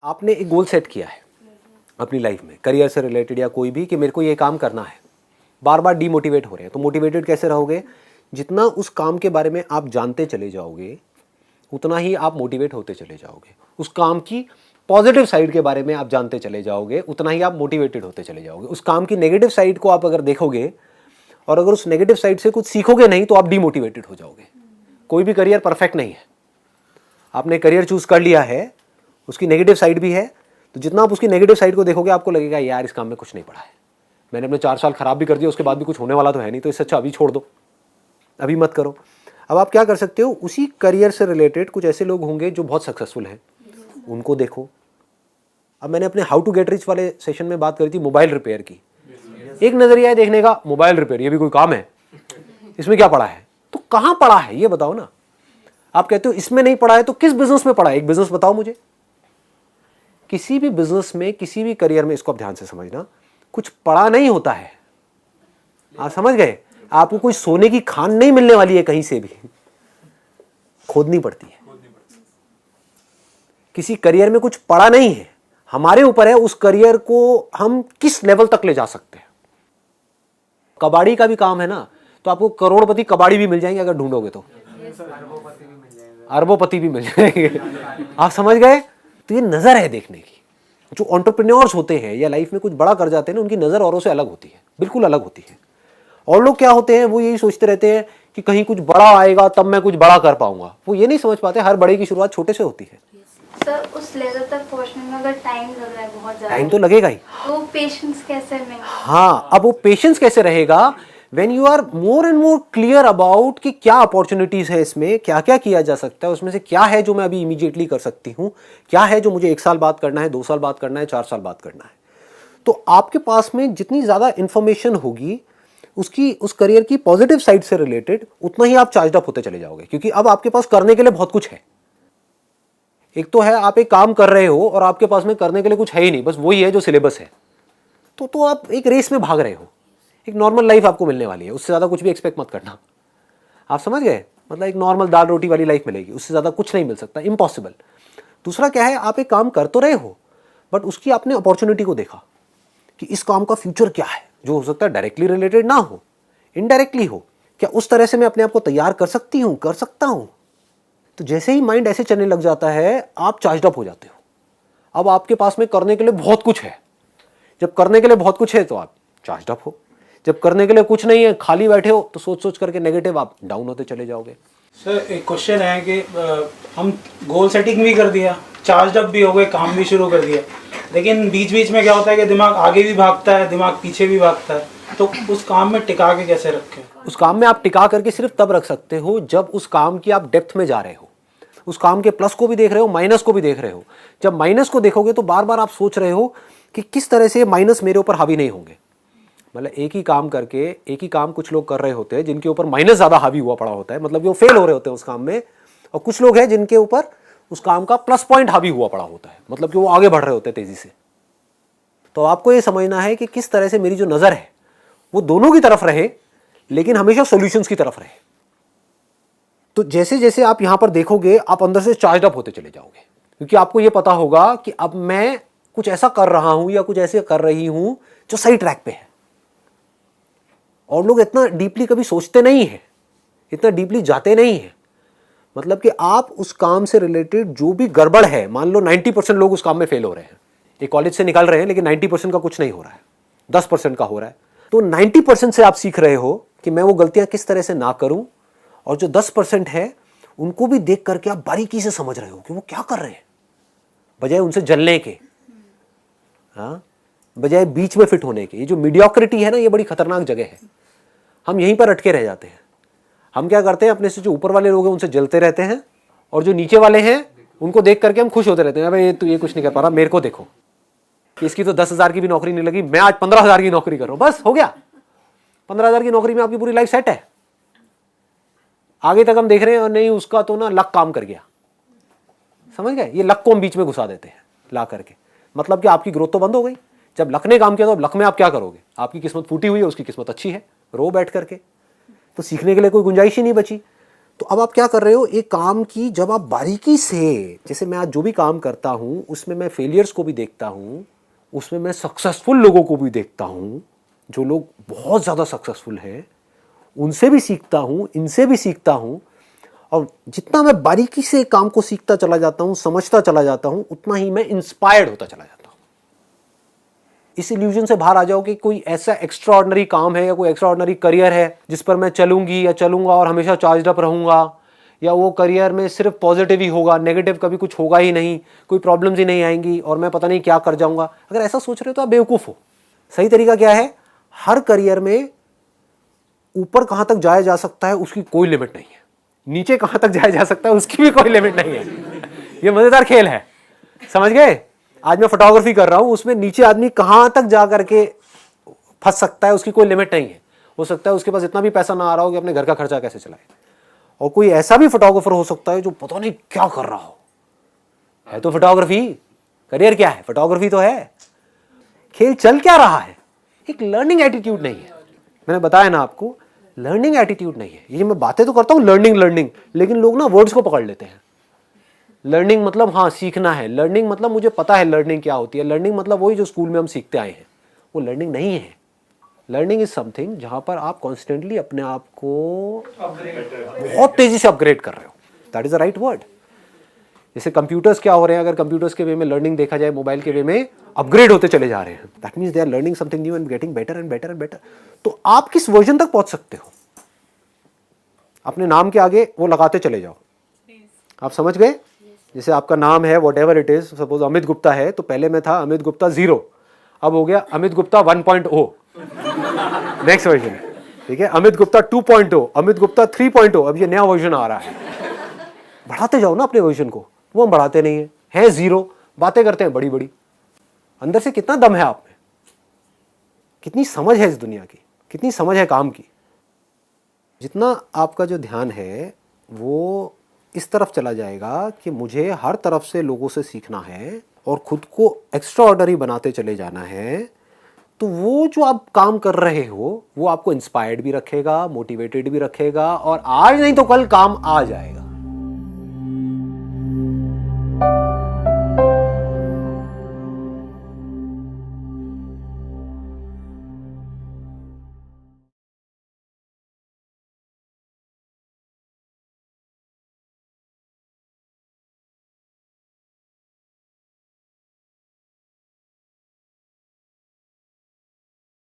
आपने एक goal set किया है अपनी लाइफ में, करियर से रिलेटेड या कोई भी, कि मेरे को ये काम करना है, बार बार डीमोटिवेट हो रहे हैं, तो मोटिवेटेड कैसे रहोगे? जितना उस काम के बारे में आप जानते चले जाओगे उतना ही आप मोटिवेट होते चले जाओगे। उस काम की पॉजिटिव साइड के बारे में आप जानते चले जाओगे उतना ही आप मोटिवेटेड होते चले जाओगे। उस काम की नेगेटिव साइड को आप अगर देखोगे और अगर उस नेगेटिव साइड से कुछ सीखोगे नहीं तो आप डीमोटिवेटेड हो जाओगे। कोई भी करियर परफेक्ट नहीं है। आपने करियर चूज कर लिया है, उसकी नेगेटिव साइड भी है, तो जितना आप उसकी नेगेटिव साइड को देखोगे आपको लगेगा यार इस काम में कुछ नहीं पड़ा है, मैंने अपने 4 साल खराब भी कर दिया, उसके बाद भी कुछ होने वाला तो है नहीं, तो इससे अच्छा अभी छोड़ दो, अभी मत करो। अब आप क्या कर सकते हो, उसी करियर से रिलेटेड कुछ ऐसे लोग होंगे जो बहुत सक्सेसफुल हैं, उनको देखो। अब मैंने अपने हाउ टू गेट रिच वाले सेशन में बात करी थी मोबाइल रिपेयर की। एक नजरिया है देखने का, मोबाइल रिपेयर ये भी कोई काम है, इसमें क्या पड़ा है? तो कहां पड़ा है ये बताओ ना। आप कहते हो इसमें नहीं पड़ा है, तो किस बिजनेस में पड़ा है? एक बिजनेस बताओ मुझे। किसी भी बिजनेस में, किसी भी करियर में, इसको आप ध्यान से समझना, कुछ पड़ा नहीं होता है। आप समझ गए? आपको कोई सोने की खान नहीं मिलने वाली है, कहीं से भी खोदनी पड़ती है। किसी करियर में कुछ पड़ा नहीं है, हमारे ऊपर है उस करियर को हम किस लेवल तक ले जा सकते हैं। कबाड़ी का भी काम है ना, तो आपको करोड़पति कबाड़ी भी मिल जाएंगे अगर ढूंढोगे तो, अरबोपति भी मिल जाएंगे। आप समझ गए? तो ये नजर है देखने की। जो एंटरप्रेन्योर्स होते हैं या लाइफ में कुछ बड़ा कर जाते हैं ना, उनकी नजर औरों से अलग होती है, बिल्कुल अलग होती है। और लोग क्या होते हैं, वो यही सोचते रहते हैं कि कहीं कुछ बड़ा आएगा तब मैं कुछ बड़ा कर पाऊंगा। वो ये नहीं समझ पाते हर बड़े की शुरुआत छोटे से होती है। सर, उस लेवल तक पहुंचने में अगर टाइम लग रहा है, बहुत ज्यादा टाइम तो लगेगा ही। तो पेशेंस कैसे में? हाँ, अब वो पेशेंस कैसे रहेगा? When you are more and more clear about कि क्या अपॉर्चुनिटीज है इसमें, क्या क्या किया जा सकता है, उसमें से क्या है जो मैं अभी इमीडिएटली कर सकती हूँ, क्या है जो मुझे 1 साल बाद करना है, 2 साल बाद करना है, 4 साल बाद करना है। तो आपके पास में जितनी ज्यादा इंफॉर्मेशन होगी उसकी, उस करियर की पॉजिटिव साइड से रिलेटेड, उतना ही आप चार्ज अप होते चले जाओगे, क्योंकि अब आपके पास करने के लिए बहुत कुछ है। एक तो है आप एक काम कर रहे हो और आपके पास में करने के लिए कुछ है ही नहीं, बस वही है जो सिलेबस है, तो आप एक रेस में भाग रहे हो। एक नॉर्मल लाइफ आपको मिलने वाली है, उससे ज़्यादा कुछ भी एक्सपेक्ट मत करना। आप समझ गए? मतलब एक नॉर्मल दाल रोटी वाली लाइफ मिलेगी, उससे ज़्यादा कुछ नहीं मिल सकता, इम्पॉसिबल। दूसरा क्या है, आप एक काम कर तो रहे हो बट उसकी आपने अपॉर्चुनिटी को देखा कि इस काम का फ्यूचर क्या है, जो हो सकता है डायरेक्टली रिलेटेड ना हो, इनडायरेक्टली हो। क्या उस तरह से मैं अपने आप को तैयार कर सकती हूँ, कर सकता हूँ? तो जैसे ही माइंड ऐसे चलने लग जाता है, आप चार्ज अप हो जाते हो। अब आपके पास में करने के लिए बहुत कुछ है। जब करने के लिए बहुत कुछ है तो आप चार्ज अप हो। जब करने के लिए कुछ नहीं है, खाली बैठे हो, तो सोच सोच करके नेगेटिव आप डाउन होते चले जाओगे। सर, एक क्वेश्चन है कि हम गोल सेटिंग भी कर दिया, चार्ज अप भी हो गए, काम भी शुरू कर दिया, लेकिन बीच बीच में क्या होता है कि दिमाग आगे भी भागता है, दिमाग पीछे भी भागता है, तो उस काम में टिका के कैसे रखें? उस काम में आप टिका करके सिर्फ तब रख सकते हो जब उस काम की आप डेप्थ में जा रहे हो, उस काम के प्लस को भी देख रहे हो, माइनस को भी देख रहे हो। जब माइनस को देखोगे तो बार बार आप सोच रहे हो कि किस तरह से माइनस मेरे ऊपर हावी नहीं होंगे। मतलब एक ही काम करके, एक ही काम कुछ लोग कर रहे होते हैं जिनके ऊपर माइनस ज्यादा हावी हुआ पड़ा होता है, मतलब वो फेल हो रहे होते हैं उस काम में, और कुछ लोग हैं जिनके ऊपर उस काम का प्लस पॉइंट हावी हुआ पड़ा होता है, मतलब कि वो आगे बढ़ रहे होते हैं तेजी से। तो आपको ये समझना है कि किस तरह से मेरी जो नजर है वो दोनों की तरफ रहे, लेकिन हमेशा सॉल्यूशंस की तरफ रहे। तो जैसे जैसे आप यहां पर देखोगे, आप अंदर से चार्ज अप होते चले जाओगे, क्योंकि आपको यह पता होगा कि अब मैं कुछ ऐसा कर रहा हूं या कुछ ऐसे कर रही हूं जो सही ट्रैक पे है। और लोग इतना डीपली कभी सोचते नहीं है, इतना डीपली जाते नहीं है। मतलब कि आप उस काम से रिलेटेड जो भी गड़बड़ है, मान लो 90% लोग उस काम में फेल हो रहे हैं, एक कॉलेज से निकल रहे हैं लेकिन 90% का कुछ नहीं हो रहा है, 10% का हो रहा है। तो 90% से आप सीख रहे हो कि मैं वो गलतियां किस तरह से ना करूं, और जो 10% है उनको भी देख करके आप बारीकी से समझ रहे हो कि वो क्या कर रहे हैं, बजाय उनसे जलने के, हाँ, बजाय बीच में फिट होने के। ये जो मीडियोक्रिटी है ना, ये बड़ी खतरनाक जगह है। हम यहीं पर अटके रह जाते हैं। हम क्या करते हैं, अपने से जो ऊपर वाले लोग हैं उनसे जलते रहते हैं, और जो नीचे वाले हैं उनको देख करके हम खुश होते रहते हैं, भाई ये कुछ नहीं कर पा रहा, मेरे को देखो कि इसकी तो 10,000 की भी नौकरी नहीं लगी, मैं आज 15,000 की नौकरी कर रहा हूं, बस हो गया। 15,000 की नौकरी में आपकी पूरी लाइफ सेट है। आगे तक हम देख रहे हैं और नहीं, उसका तो ना लक काम कर गया। समझ गए? ये लक को हम बीच में घुसा देते हैं ला करके, मतलब कि आपकी ग्रोथ तो बंद हो गई। जब लक ने काम किया तो अब लक में आप क्या करोगे? आपकी किस्मत फूटी हुई है, उसकी किस्मत अच्छी है, रो बैठ करके, तो सीखने के लिए कोई गुंजाइश ही नहीं बची। तो अब आप क्या कर रहे हो, एक काम की जब आप बारीकी से, जैसे मैं आज जो भी काम करता हूं उसमें मैं फेलियर्स को भी देखता हूं, उसमें मैं सक्सेसफुल लोगों को भी देखता हूं, जो लोग बहुत ज़्यादा सक्सेसफुल हैं उनसे भी सीखता हूं, इनसे भी सीखता हूं, और जितना मैं बारीकी से काम को सीखता चला जाता हूं, समझता चला जाता हूं, उतना ही मैं इंस्पायर्ड होता चला जाता हूं। इस इल्यूजन से बाहर आ जाओ कि कोई ऐसा एक्स्ट्राऑर्डिनरी काम है या कोई एक्स्ट्राऑर्डिनरी करियर है जिस पर मैं चलूंगी या चलूंगा और हमेशा चार्ज अप रहूंगा, या वो करियर में सिर्फ पॉजिटिव ही होगा, नेगेटिव कभी कुछ होगा ही नहीं, कोई प्रॉब्लम्स ही नहीं आएंगी और मैं पता नहीं क्या कर जाऊंगा। अगर ऐसा सोच रहे हो तो आप बेवकूफ़ हो। सही तरीका क्या है, हर करियर में ऊपर कहां तक जाया जा सकता है उसकी कोई लिमिट नहीं है, नीचे कहां तक जाया जा सकता है उसकी भी कोई लिमिट नहीं है। ये मजेदार खेल है, समझ गए। आज मैं फोटोग्राफी कर रहा हूं, उसमें नीचे आदमी कहां तक जा करके फंस सकता है उसकी कोई लिमिट नहीं है। हो सकता है उसके पास इतना भी पैसा ना आ रहा हो कि अपने घर का खर्चा कैसे चलाए, और कोई ऐसा भी फोटोग्राफर हो सकता है जो पता नहीं क्या कर रहा हो, है तो फोटोग्राफी, करियर क्या है, फोटोग्राफी तो है। खेल चल क्या रहा है, एक लर्निंग एटीट्यूड नहीं है। मैंने बताया ना आपको, लर्निंग एटीट्यूड नहीं है। ये मैं बातें तो करता हूं लर्निंग, लेकिन लोग ना वर्ड्स को पकड़ लेते हैं। लर्निंग मतलब हाँ सीखना है, लर्निंग मतलब मुझे पता है लर्निंग क्या होती है, लर्निंग मतलब वही जो स्कूल में हम सीखते आए हैं, वो लर्निंग नहीं है। लर्निंग इज समथिंग जहां पर आप कॉन्स्टेंटली अपने आप को बहुत तेजी से अपग्रेड कर रहे हो, that is the right word. जैसे कंप्यूटर्स क्या हो रहे हैं, अगर कंप्यूटर्स के वे में लर्निंग देखा जाए, मोबाइल के वे में अपग्रेड होते चले जा रहे हैं, that means they are learning something new and getting better and better and better. तो आप किस वर्जन तक पहुंच सकते हो, अपने नाम के आगे वो लगाते चले जाओ। आप समझ गए? जैसे आपका नाम है what ever it is, suppose Amit Gupta है, तो पहले में था अमित गुप्ता 0, अब हो गया अमित गुप्ता 1.0 नेक्स्ट वर्जन, ठीक है। अमित गुप्ता 2.0, अमित गुप्ता 3.0, अब ये नया वर्जन आ रहा है। बढ़ाते जाओ ना अपने वर्जन को, वो हम बढ़ाते नहीं है 0, बातें करते हैं बड़ी बड़ी। अंदर से कितना दम है आप में, कितनी समझ है इस दुनिया की, कितनी समझ है काम की। जितना आपका जो ध्यान है वो इस तरफ चला जाएगा कि मुझे हर तरफ से लोगों से सीखना है और खुद को एक्स्ट्रा ऑर्डिनरी बनाते चले जाना है, तो वो जो आप काम कर रहे हो वो आपको इंस्पायर्ड भी रखेगा, मोटिवेटेड भी रखेगा, और आज नहीं तो कल काम आ जाएगा।